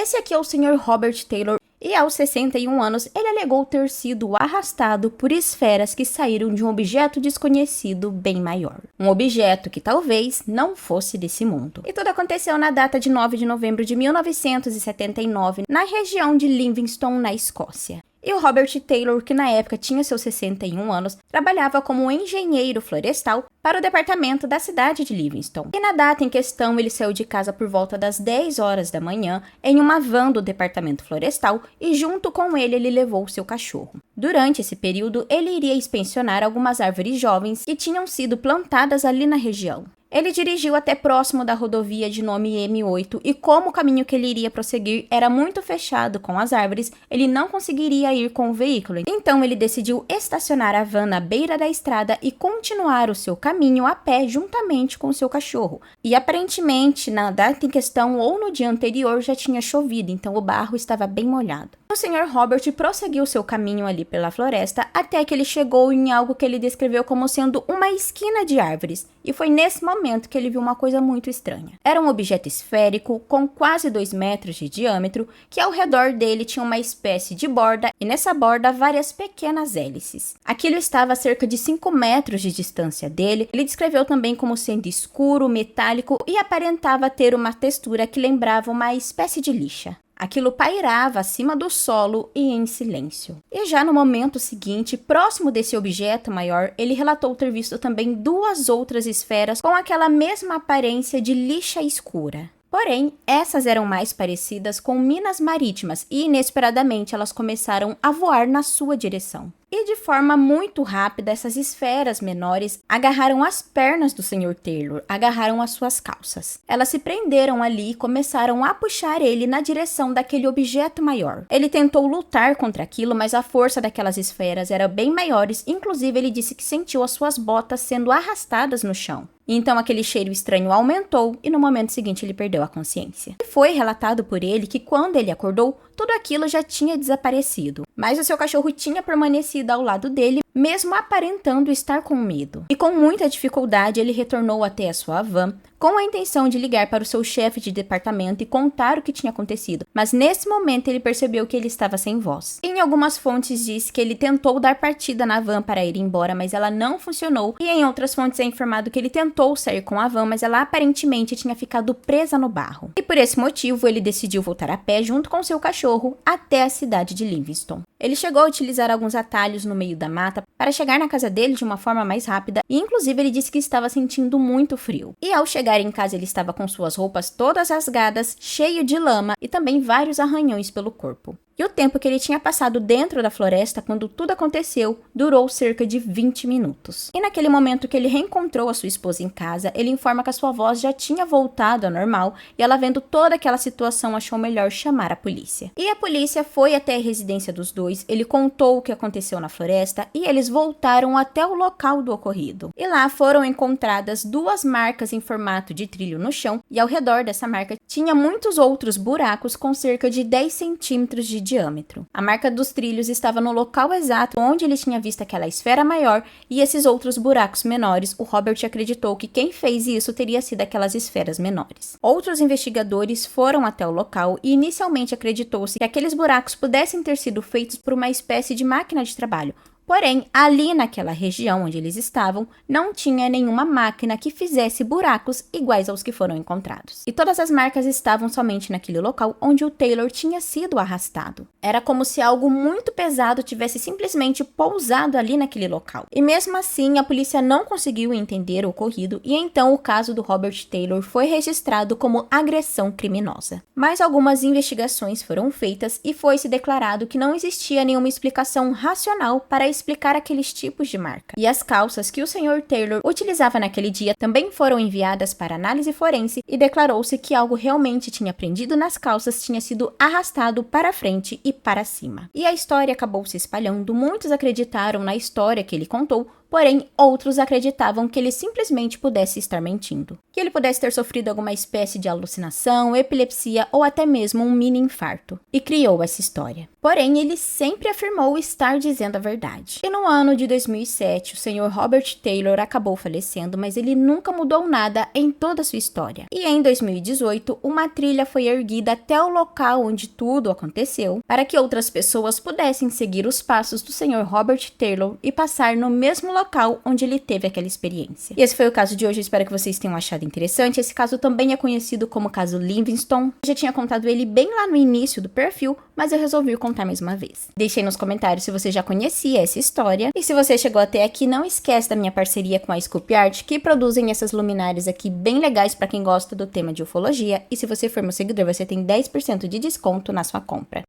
Esse aqui é o Sr. Robert Taylor e aos 61 anos ele alegou ter sido arrastado por esferas que saíram de um objeto desconhecido bem maior. Um objeto que talvez não fosse desse mundo. E tudo aconteceu na data de 9 de novembro de 1979, na região de Livingston, na Escócia. E o Robert Taylor, que na época tinha seus 61 anos, trabalhava como engenheiro florestal para o departamento da cidade de Livingston. E na data em questão, ele saiu de casa por volta das 10 horas da manhã em uma van do departamento florestal e junto com ele levou seu cachorro. Durante esse período, ele iria inspecionar algumas árvores jovens que tinham sido plantadas ali na região. Ele dirigiu até próximo da rodovia de nome M8 e como o caminho que ele iria prosseguir era muito fechado com as árvores, ele não conseguiria ir com o veículo. Então ele decidiu estacionar a van na beira da estrada e continuar o seu caminho a pé juntamente com o seu cachorro. E aparentemente, na data em questão ou no dia anterior já tinha chovido, então o barro estava bem molhado. O Sr. Robert prosseguiu seu caminho ali pela floresta até que ele chegou em algo que ele descreveu como sendo uma esquina de árvores. E foi nesse momento que ele viu uma coisa muito estranha. Era um objeto esférico com quase 2 metros de diâmetro, que ao redor dele tinha uma espécie de borda e nessa borda várias pequenas hélices. Aquilo estava a cerca de 5 metros de distância dele. Ele descreveu também como sendo escuro, metálico e aparentava ter uma textura que lembrava uma espécie de lixa. Aquilo pairava acima do solo e em silêncio. E já no momento seguinte, próximo desse objeto maior, ele relatou ter visto também 2 outras esferas com aquela mesma aparência de lixa escura. Porém, essas eram mais parecidas com minas marítimas e, inesperadamente, elas começaram a voar na sua direção. E de forma muito rápida, essas esferas menores agarraram as pernas do Sr. Taylor, agarraram as suas calças. Elas se prenderam ali e começaram a puxar ele na direção daquele objeto maior. Ele tentou lutar contra aquilo, mas a força daquelas esferas era bem maiores, inclusive ele disse que sentiu as suas botas sendo arrastadas no chão. Então aquele cheiro estranho aumentou e no momento seguinte ele perdeu a consciência. E foi relatado por ele que quando ele acordou, tudo aquilo já tinha desaparecido, mas o seu cachorro tinha permanecido ao lado dele, mesmo aparentando estar com medo. E com muita dificuldade ele retornou até a sua van, com a intenção de ligar para o seu chefe de departamento e contar o que tinha acontecido, mas nesse momento ele percebeu que ele estava sem voz. Em algumas fontes diz que ele tentou dar partida na van para ir embora, mas ela não funcionou, e em outras fontes é informado que ele tentou sair com a van, mas ela aparentemente tinha ficado presa no barro. E por esse motivo ele decidiu voltar a pé junto com seu cachorro até a cidade de Livingston. Ele chegou a utilizar alguns atalhos no meio da mata para chegar na casa dele de uma forma mais rápida e inclusive ele disse que estava sentindo muito frio. E ao chegar em casa ele estava com suas roupas todas rasgadas, cheio de lama e também vários arranhões pelo corpo. E o tempo que ele tinha passado dentro da floresta quando tudo aconteceu durou cerca de 20 minutos. E naquele momento que ele reencontrou a sua esposa em casa, ele informa que a sua voz já tinha voltado ao normal e ela, vendo toda aquela situação, achou melhor chamar a polícia. E a polícia foi até a residência dos dois, ele contou o que aconteceu na floresta e eles voltaram até o local do ocorrido. E lá foram encontradas 2 marcas em formato de trilho no chão e ao redor dessa marca tinha muitos outros buracos com cerca de 10 centímetros de diâmetro. A marca dos trilhos estava no local exato onde ele tinha visto aquela esfera maior e esses outros buracos menores, o Robert acreditou que quem fez isso teria sido aquelas esferas menores. Outros investigadores foram até o local e inicialmente acreditou-se que aqueles buracos pudessem ter sido feitos por uma espécie de máquina de trabalho. Porém, ali naquela região onde eles estavam, não tinha nenhuma máquina que fizesse buracos iguais aos que foram encontrados. E todas as marcas estavam somente naquele local onde o Taylor tinha sido arrastado. Era como se algo muito pesado tivesse simplesmente pousado ali naquele local. E mesmo assim, a polícia não conseguiu entender o ocorrido e então o caso do Robert Taylor foi registrado como agressão criminosa. Mas algumas investigações foram feitas e foi-se declarado que não existia nenhuma explicação racional para explicar aqueles tipos de marca. E as calças que o Sr. Taylor utilizava naquele dia também foram enviadas para análise forense e declarou-se que algo realmente tinha prendido nas calças, tinha sido arrastado para frente e para cima. E a história acabou se espalhando, muitos acreditaram na história que ele contou, porém outros acreditavam que ele simplesmente pudesse estar mentindo. Que ele pudesse ter sofrido alguma espécie de alucinação, epilepsia ou até mesmo um mini infarto, e criou essa história. Porém, ele sempre afirmou estar dizendo a verdade. E no ano de 2007, o Sr. Robert Taylor acabou falecendo, mas ele nunca mudou nada em toda a sua história. E em 2018, uma trilha foi erguida até o local onde tudo aconteceu, para que outras pessoas pudessem seguir os passos do Sr. Robert Taylor e passar no mesmo local onde ele teve aquela experiência. E esse foi o caso de hoje, eu espero que vocês tenham achado interessante. Esse caso também é conhecido como caso Livingstone. Eu já tinha contado ele bem lá no início do perfil, mas eu resolvi contar mais uma vez. Deixe aí nos comentários se você já conhecia essa história. E se você chegou até aqui, não esquece da minha parceria com a Scoop Art, que produzem essas luminárias aqui bem legais para quem gosta do tema de ufologia. E se você for meu seguidor, você tem 10% de desconto na sua compra.